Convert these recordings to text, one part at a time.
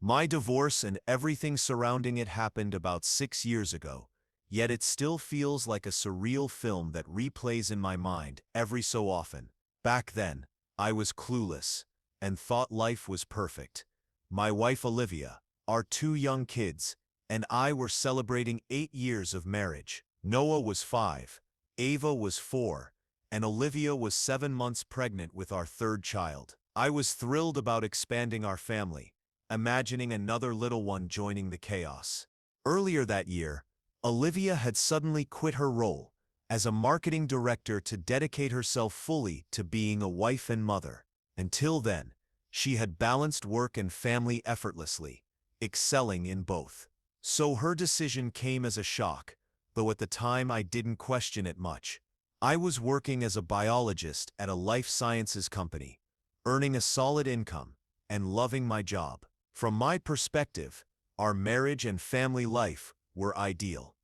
My divorce and everything surrounding it happened about 6 years ago, yet it still feels like a surreal film that replays in my mind every so often. Back then, I was clueless and thought life was perfect. My wife Olivia, our 2 young kids, and I were celebrating 8 years of marriage. Noah was 5, Ava was 4, and Olivia was 7 months pregnant with our third child. I was thrilled about expanding our family, imagining another little one joining the chaos. Earlier that year, Olivia had suddenly quit her role as a marketing director to dedicate herself fully to being a wife and mother. Until then, she had balanced work and family effortlessly, excelling in both. So her decision came as a shock, though at the time I didn't question it much. I was working as a biologist at a life sciences company, earning a solid income and loving my job. From my perspective, our marriage and family life were ideal.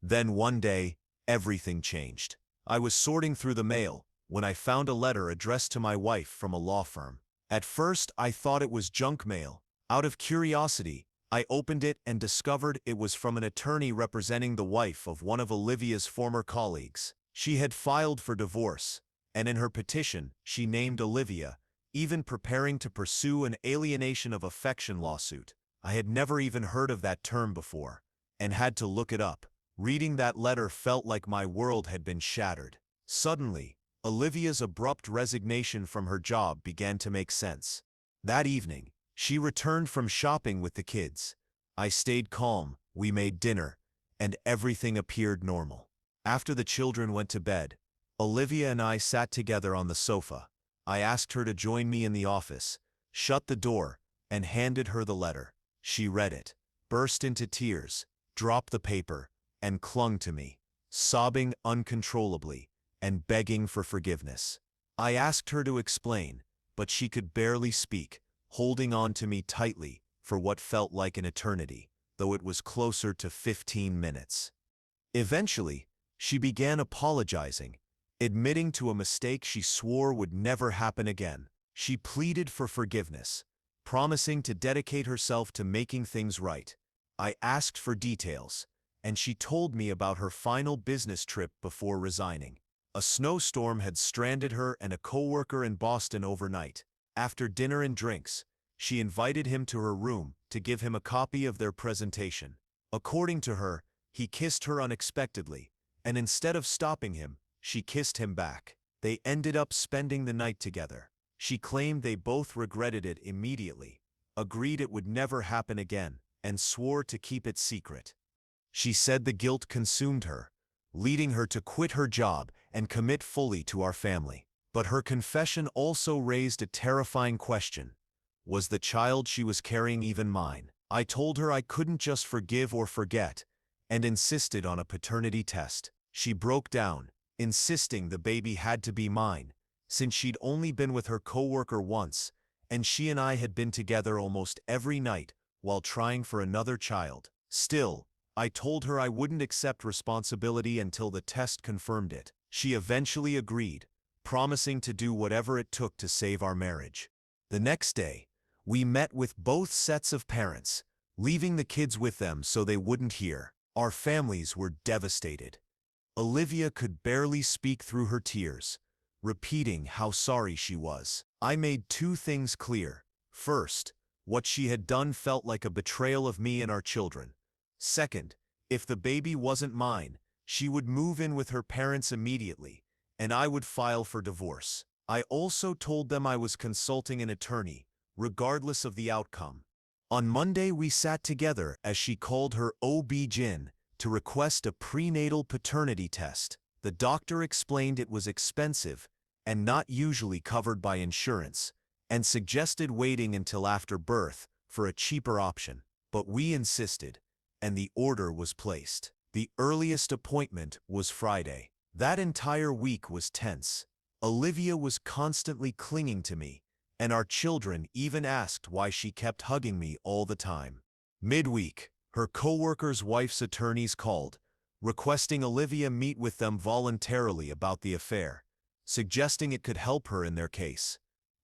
Then one day, everything changed. I was sorting through the mail when I found a letter addressed to my wife from a law firm. At first, I thought it was junk mail. Out of curiosity, I opened it and discovered it was from an attorney representing the wife of one of Olivia's former colleagues. She had filed for divorce, and in her petition, she named Olivia, even preparing to pursue an alienation of affection lawsuit. I had never even heard of that term before, and had to look it up. Reading that letter felt like my world had been shattered. Suddenly, Olivia's abrupt resignation from her job began to make sense. That evening, she returned from shopping with the kids. I stayed calm, we made dinner, and everything appeared normal. After the children went to bed, Olivia and I sat together on the sofa. I asked her to join me in the office, shut the door, and handed her the letter. She read it, burst into tears, dropped the paper, and clung to me, sobbing uncontrollably and begging for forgiveness. I asked her to explain, but she could barely speak, holding on to me tightly for what felt like an eternity, though it was closer to 15 minutes. Eventually, she began apologizing, admitting to a mistake she swore would never happen again. She pleaded for forgiveness, promising to dedicate herself to making things right. I asked for details, and she told me about her final business trip before resigning. A snowstorm had stranded her and a coworker in Boston overnight. After dinner and drinks, she invited him to her room to give him a copy of their presentation. According to her, he kissed her unexpectedly, and instead of stopping him, she kissed him back. They ended up spending the night together. She claimed they both regretted it immediately, agreed it would never happen again, and swore to keep it secret. She said the guilt consumed her, leading her to quit her job and commit fully to our family. But her confession also raised a terrifying question. Was the child she was carrying even mine? I told her I couldn't just forgive or forget, and insisted on a paternity test. She broke down, insisting the baby had to be mine, since she'd only been with her coworker once, and she and I had been together almost every night while trying for another child. Still, I told her I wouldn't accept responsibility until the test confirmed it. She eventually agreed, promising to do whatever it took to save our marriage. The next day, we met with both sets of parents, leaving the kids with them so they wouldn't hear. Our families were devastated. Olivia could barely speak through her tears, repeating how sorry she was. I made 2 things clear. First, what she had done felt like a betrayal of me and our children. Second, if the baby wasn't mine, she would move in with her parents immediately, and I would file for divorce. I also told them I was consulting an attorney, regardless of the outcome. On Monday, we sat together as she called her OB-GYN to request a prenatal paternity test. The doctor explained it was expensive and not usually covered by insurance, and suggested waiting until after birth for a cheaper option. But we insisted, and the order was placed. The earliest appointment was Friday. That entire week was tense. Olivia was constantly clinging to me, and our children even asked why she kept hugging me all the time. Midweek, her coworker's wife's attorneys called, requesting Olivia meet with them voluntarily about the affair, suggesting it could help her in their case.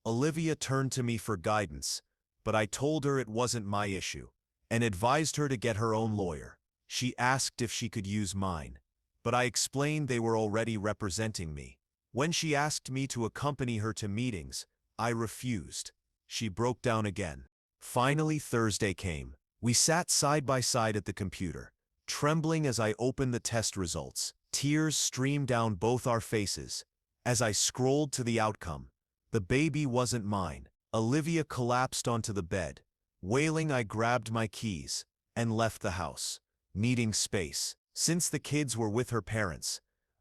Olivia turned to me for guidance, but I told her it wasn't my issue, and advised her to get her own lawyer. She asked if she could use mine, but I explained they were already representing me. When she asked me to accompany her to meetings, I refused. She broke down again. Finally, Thursday came. We sat side by side at the computer, trembling as I opened the test results. Tears streamed down both our faces. As I scrolled to the outcome, the baby wasn't mine. Olivia collapsed onto the bed. Wailing, I grabbed my keys and left the house, needing space. Since the kids were with her parents,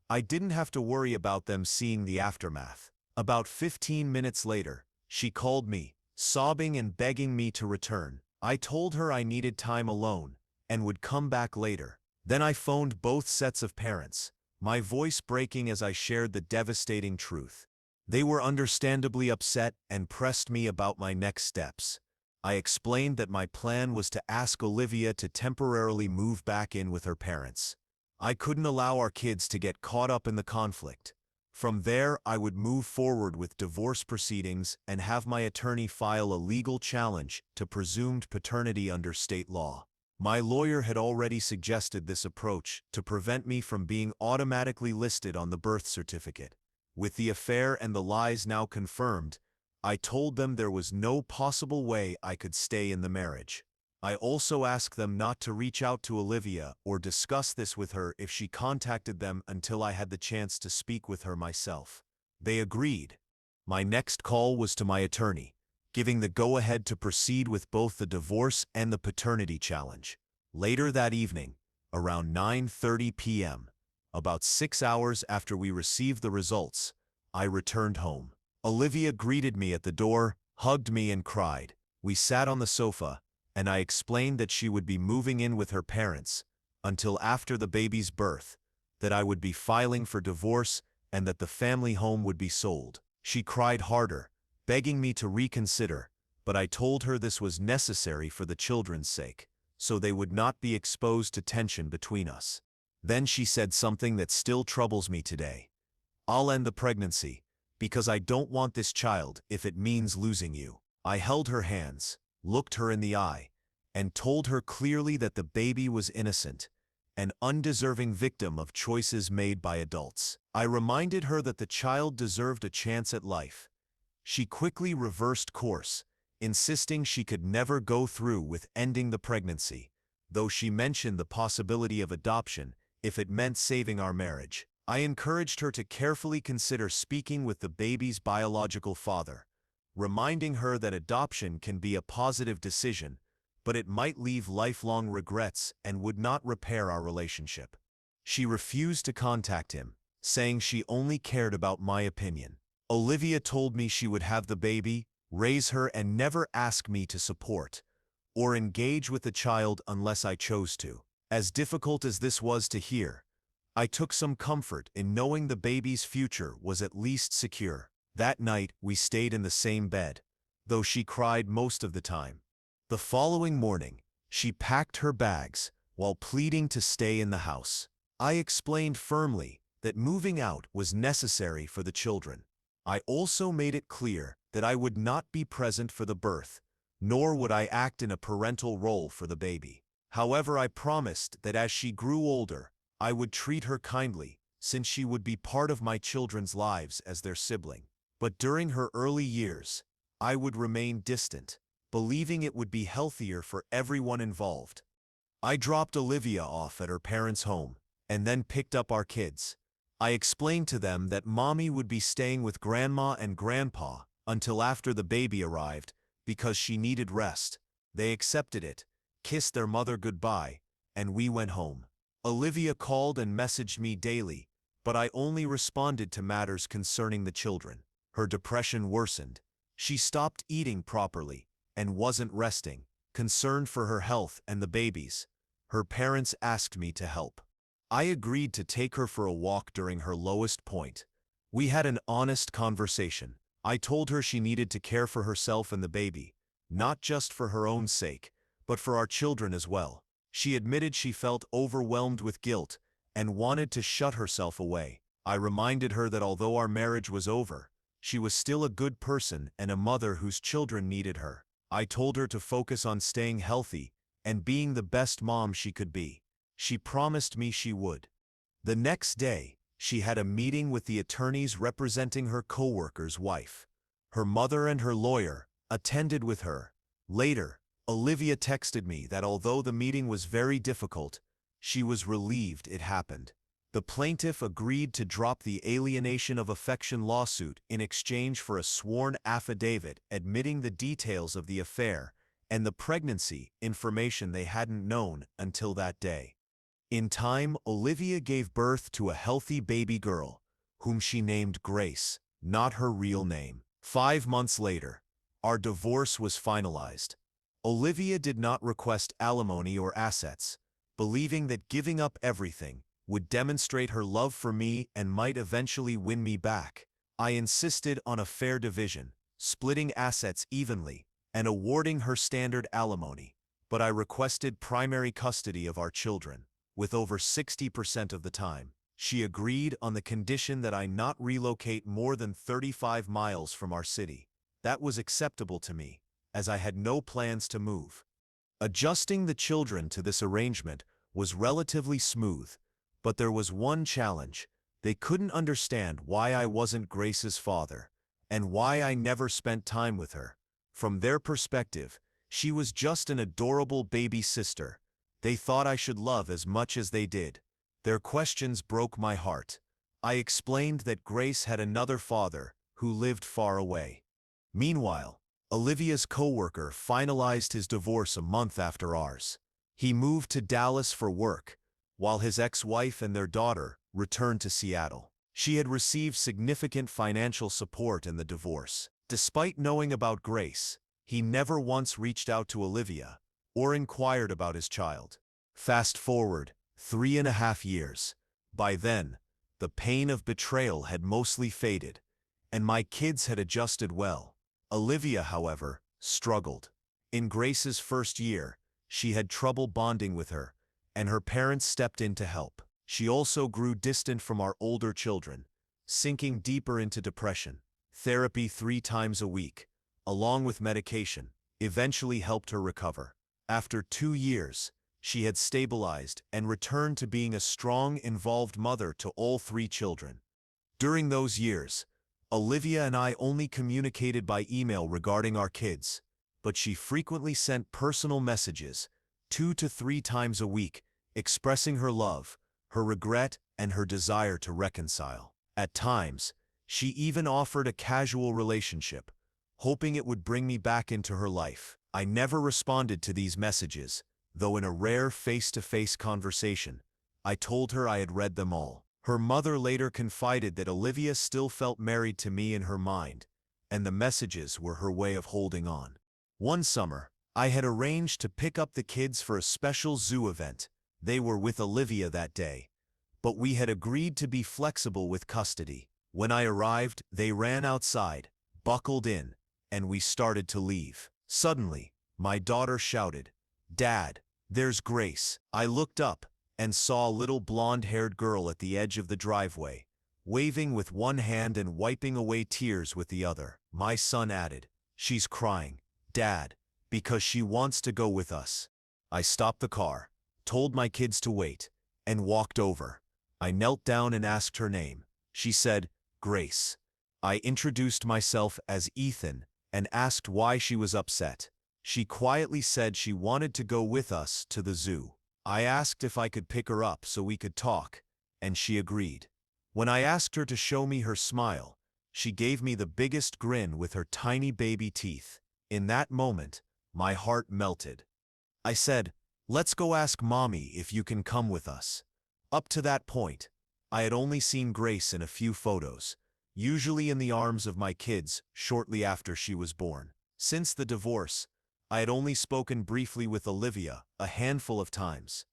I didn't have to worry about them seeing the aftermath. About 15 minutes later, she called me, sobbing and begging me to return. I told her I needed time alone and would come back later. Then I phoned both sets of parents, my voice breaking as I shared the devastating truth. They were understandably upset and pressed me about my next steps. I explained that my plan was to ask Olivia to temporarily move back in with her parents. I couldn't allow our kids to get caught up in the conflict. From there, I would move forward with divorce proceedings and have my attorney file a legal challenge to presumed paternity under state law. My lawyer had already suggested this approach to prevent me from being automatically listed on the birth certificate. With the affair and the lies now confirmed, I told them there was no possible way I could stay in the marriage. I also asked them not to reach out to Olivia or discuss this with her if she contacted them until I had the chance to speak with her myself. They agreed. My next call was to my attorney, giving the go-ahead to proceed with both the divorce and the paternity challenge. Later that evening, around 9:30 p.m., about 6 hours after we received the results, I returned home. Olivia greeted me at the door, hugged me and cried. We sat on the sofa, and I explained that she would be moving in with her parents until after the baby's birth, that I would be filing for divorce and that the family home would be sold. She cried harder, begging me to reconsider, but I told her this was necessary for the children's sake, so they would not be exposed to tension between us. Then she said something that still troubles me today. I'll end the pregnancy, because I don't want this child if it means losing you. I held her hands, looked her in the eye, and told her clearly that the baby was innocent, an undeserving victim of choices made by adults. I reminded her that the child deserved a chance at life. She quickly reversed course, insisting she could never go through with ending the pregnancy, though she mentioned the possibility of adoption if it meant saving our marriage. I encouraged her to carefully consider speaking with the baby's biological father, reminding her that adoption can be a positive decision, but it might leave lifelong regrets and would not repair our relationship. She refused to contact him, saying she only cared about my opinion. Olivia told me she would have the baby, raise her, and never ask me to support or engage with the child unless I chose to. As difficult as this was to hear, I took some comfort in knowing the baby's future was at least secure. That night, we stayed in the same bed, though she cried most of the time. The following morning, she packed her bags while pleading to stay in the house. I explained firmly that moving out was necessary for the children. I also made it clear that I would not be present for the birth, nor would I act in a parental role for the baby. However, I promised that as she grew older, I would treat her kindly, since she would be part of my children's lives as their sibling. But during her early years, I would remain distant, believing it would be healthier for everyone involved. I dropped Olivia off at her parents' home, and then picked up our kids. I explained to them that Mommy would be staying with Grandma and Grandpa until after the baby arrived, because she needed rest. They accepted it, kissed their mother goodbye, and we went home. Olivia called and messaged me daily, but I only responded to matters concerning the children. Her depression worsened. She stopped eating properly and wasn't resting, concerned for her health and the baby's. Her parents asked me to help. I agreed to take her for a walk during her lowest point. We had an honest conversation. I told her she needed to care for herself and the baby, not just for her own sake, but for our children as well. She admitted she felt overwhelmed with guilt and wanted to shut herself away. I reminded her that although our marriage was over, she was still a good person and a mother whose children needed her. I told her to focus on staying healthy and being the best mom she could be. She promised me she would. The next day, she had a meeting with the attorneys representing her coworker's wife. Her mother and her lawyer attended with her. Later, Olivia texted me that although the meeting was very difficult, she was relieved it happened. The plaintiff agreed to drop the alienation of affection lawsuit in exchange for a sworn affidavit admitting the details of the affair and the pregnancy information they hadn't known until that day. In time, Olivia gave birth to a healthy baby girl, whom she named Grace, not her real name. 5 months later, our divorce was finalized. Olivia did not request alimony or assets, believing that giving up everything would demonstrate her love for me and might eventually win me back. I insisted on a fair division, splitting assets evenly, and awarding her standard alimony, but I requested primary custody of our children. With over 60% of the time, she agreed on the condition that I not relocate more than 35 miles from our city. That was acceptable to me, as I had no plans to move. Adjusting the children to this arrangement was relatively smooth, but there was one challenge. They couldn't understand why I wasn't Grace's father, and why I never spent time with her. From their perspective, she was just an adorable baby sister. They thought I should love as much as they did. Their questions broke my heart. I explained that Grace had another father who lived far away. Meanwhile, Olivia's coworker finalized his divorce a month after ours. He moved to Dallas for work, while his ex-wife and their daughter returned to Seattle. She had received significant financial support in the divorce. Despite knowing about Grace, he never once reached out to Olivia or inquired about his child. Fast forward 3.5 years. By then, the pain of betrayal had mostly faded, and my kids had adjusted well. Olivia, however, struggled. In Grace's first year, she had trouble bonding with her, and her parents stepped in to help. She also grew distant from our older children, sinking deeper into depression. Therapy 3 times a week, along with medication, eventually helped her recover. After 2 years, she had stabilized and returned to being a strong, involved mother to all 3 children. During those years, Olivia and I only communicated by email regarding our kids, but she frequently sent personal messages 2 to 3 times a week, expressing her love, her regret, and her desire to reconcile. At times, she even offered a casual relationship, hoping it would bring me back into her life. I never responded to these messages, though in a rare face-to-face conversation, I told her I had read them all. Her mother later confided that Olivia still felt married to me in her mind, and the messages were her way of holding on. One summer, I had arranged to pick up the kids for a special zoo event. They were with Olivia that day, but we had agreed to be flexible with custody. When I arrived, they ran outside, buckled in, and we started to leave. Suddenly, my daughter shouted, "Dad, there's Grace." I looked up and saw a little blonde-haired girl at the edge of the driveway, waving with one hand and wiping away tears with the other. My son added, "She's crying, Dad, because she wants to go with us." I stopped the car, told my kids to wait, and walked over. I knelt down and asked her name. She said, "Grace." I introduced myself as Ethan and asked why she was upset. She quietly said she wanted to go with us to the zoo. I asked if I could pick her up so we could talk, and she agreed. When I asked her to show me her smile, she gave me the biggest grin with her tiny baby teeth. In that moment, my heart melted. I said, "Let's go ask Mommy if you can come with us." Up to that point, I had only seen Grace in a few photos, usually in the arms of my kids shortly after she was born. Since the divorce, I had only spoken briefly with Olivia a handful of times.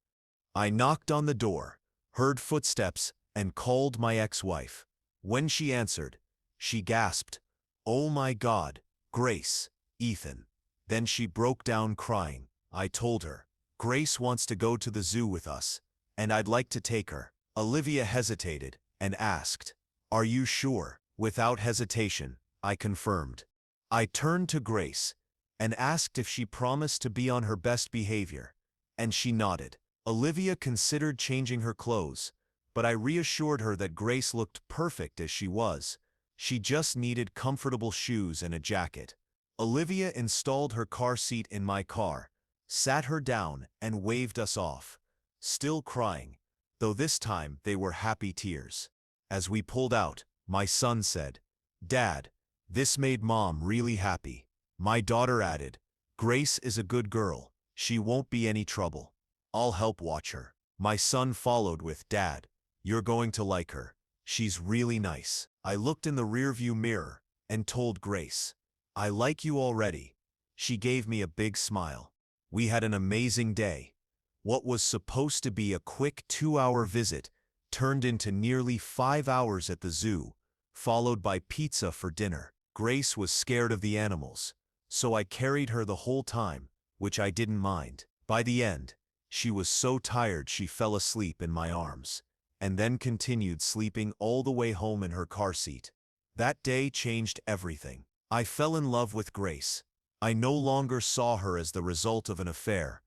I knocked on the door, heard footsteps, and called my ex-wife. When she answered, she gasped, "Oh my God, Grace, Ethan." Then she broke down crying. I told her, "Grace wants to go to the zoo with us, and I'd like to take her." Olivia hesitated and asked, "Are you sure?" Without hesitation, I confirmed. I turned to Grace and asked if she promised to be on her best behavior, and she nodded. Olivia considered changing her clothes, but I reassured her that Grace looked perfect as she was. She just needed comfortable shoes and a jacket. Olivia installed her car seat in my car, sat her down, and waved us off, still crying, though this time they were happy tears. As we pulled out, my son said, "Dad, this made Mom really happy." My daughter added, "Grace is a good girl. She won't be any trouble. I'll help watch her." My son followed with, "Dad, you're going to like her. She's really nice." I looked in the rearview mirror and told Grace, "I like you already." She gave me a big smile. We had an amazing day. What was supposed to be a quick 2-hour visit turned into nearly 5 hours at the zoo, followed by pizza for dinner. Grace was scared of the animals, so I carried her the whole time, which I didn't mind. By the end, she was so tired she fell asleep in my arms, and then continued sleeping all the way home in her car seat. That day changed everything. I fell in love with Grace. I no longer saw her as the result of an affair,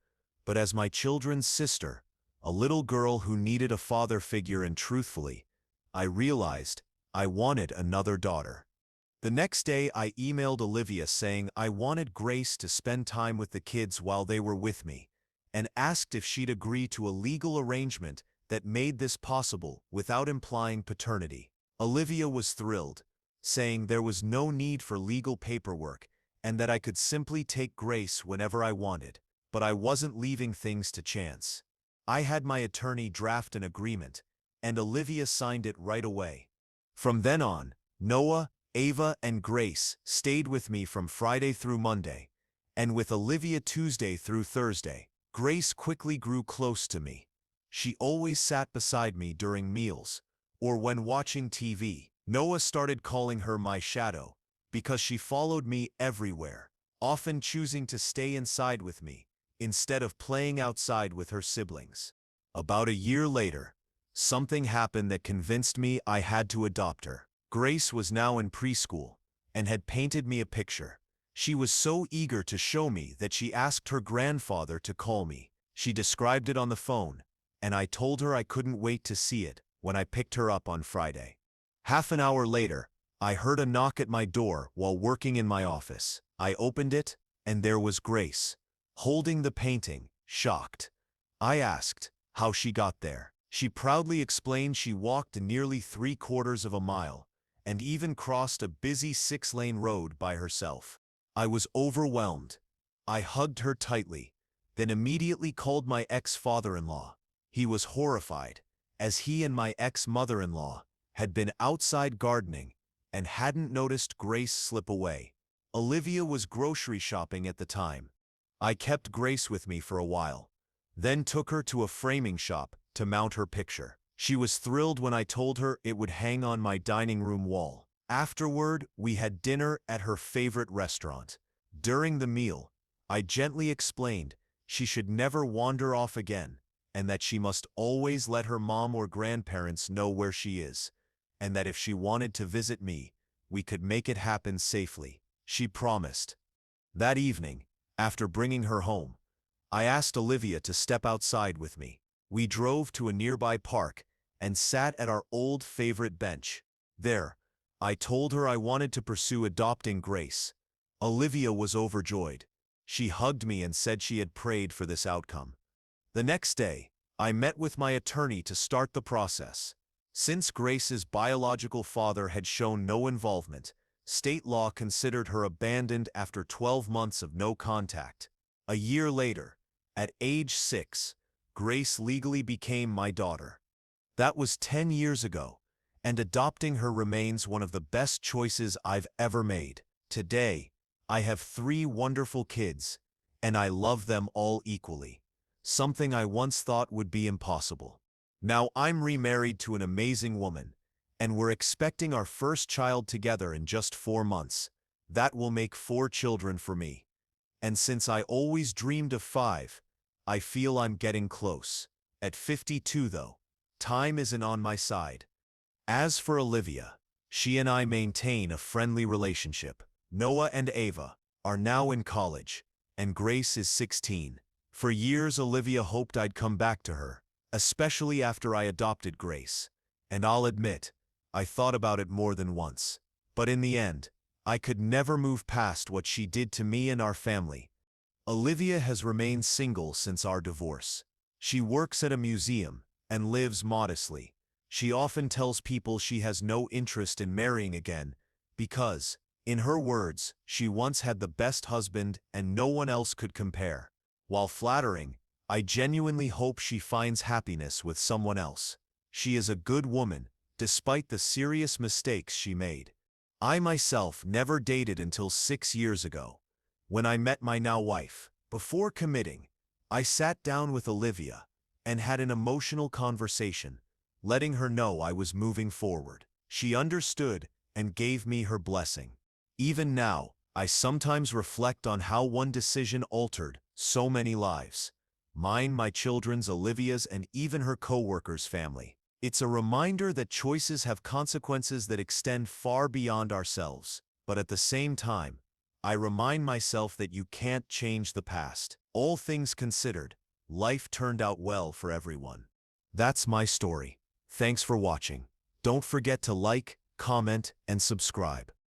but as my children's sister, a little girl who needed a father figure, and truthfully, I realized I wanted another daughter. The next day I emailed Olivia saying I wanted Grace to spend time with the kids while they were with me, and asked if she'd agree to a legal arrangement that made this possible without implying paternity. Olivia was thrilled, saying there was no need for legal paperwork and that I could simply take Grace whenever I wanted, but I wasn't leaving things to chance. I had my attorney draft an agreement, and Olivia signed it right away. From then on, Noah, Ava, and Grace stayed with me from Friday through Monday, and with Olivia Tuesday through Thursday. Grace quickly grew close to me. She always sat beside me during meals, or when watching TV. Noah started calling her my shadow, because she followed me everywhere, often choosing to stay inside with me, instead of playing outside with her siblings. About a year later, something happened that convinced me I had to adopt her. Grace was now in preschool, and had painted me a picture. She was so eager to show me that she asked her grandfather to call me. She described it on the phone, and I told her I couldn't wait to see it when I picked her up on Friday. Half an hour later, I heard a knock at my door while working in my office. I opened it, and there was Grace, holding the painting, shocked. I asked how she got there. She proudly explained she walked nearly 3/4 of a mile, and even crossed a busy 6-lane road by herself. I was overwhelmed. I hugged her tightly, then immediately called my ex-father-in-law. He was horrified, as he and my ex-mother-in-law had been outside gardening and hadn't noticed Grace slip away. Olivia was grocery shopping at the time. I kept Grace with me for a while, then took her to a framing shop to mount her picture. She was thrilled when I told her it would hang on my dining room wall. Afterward, we had dinner at her favorite restaurant. During the meal, I gently explained she should never wander off again, and that she must always let her mom or grandparents know where she is, and that if she wanted to visit me, we could make it happen safely. She promised. That evening, after bringing her home, I asked Olivia to step outside with me. We drove to a nearby park and sat at our old favorite bench. There, I told her I wanted to pursue adopting Grace. Olivia was overjoyed. She hugged me and said she had prayed for this outcome. The next day, I met with my attorney to start the process. Since Grace's biological father had shown no involvement, state law considered her abandoned after 12 months of no contact. A year later, at age 6, Grace legally became my daughter. That was 10 years ago, and adopting her remains one of the best choices I've ever made. Today, I have 3 wonderful kids, and I love them all equally, something I once thought would be impossible. Now I'm remarried to an amazing woman, and we're expecting our first child together in just 4 months. That will make 4 children for me. And since I always dreamed of 5, I feel I'm getting close. At 52 though, time isn't on my side. As for Olivia, she and I maintain a friendly relationship. Noah and Ava, are now in college, and Grace is 16. For years, Olivia hoped I'd come back to her, especially after I adopted Grace. And I'll admit, I thought about it more than once. But in the end, I could never move past what she did to me and our family. Olivia has remained single since our divorce. She works at a museum and lives modestly. She often tells people she has no interest in marrying again because, in her words, she once had the best husband and no one else could compare. While flattering, I genuinely hope she finds happiness with someone else. She is a good woman, despite the serious mistakes she made. I myself never dated until 6 years ago, when I met my now wife. Before committing, I sat down with Olivia and had an emotional conversation, letting her know I was moving forward. She understood and gave me her blessing. Even now, I sometimes reflect on how one decision altered so many lives. Mine, my children's, Olivia's, and even her co-workers' family. It's a reminder that choices have consequences that extend far beyond ourselves. But at the same time, I remind myself that you can't change the past. All things considered, life turned out well for everyone. That's my story. Thanks for watching. Don't forget to like, comment, and subscribe.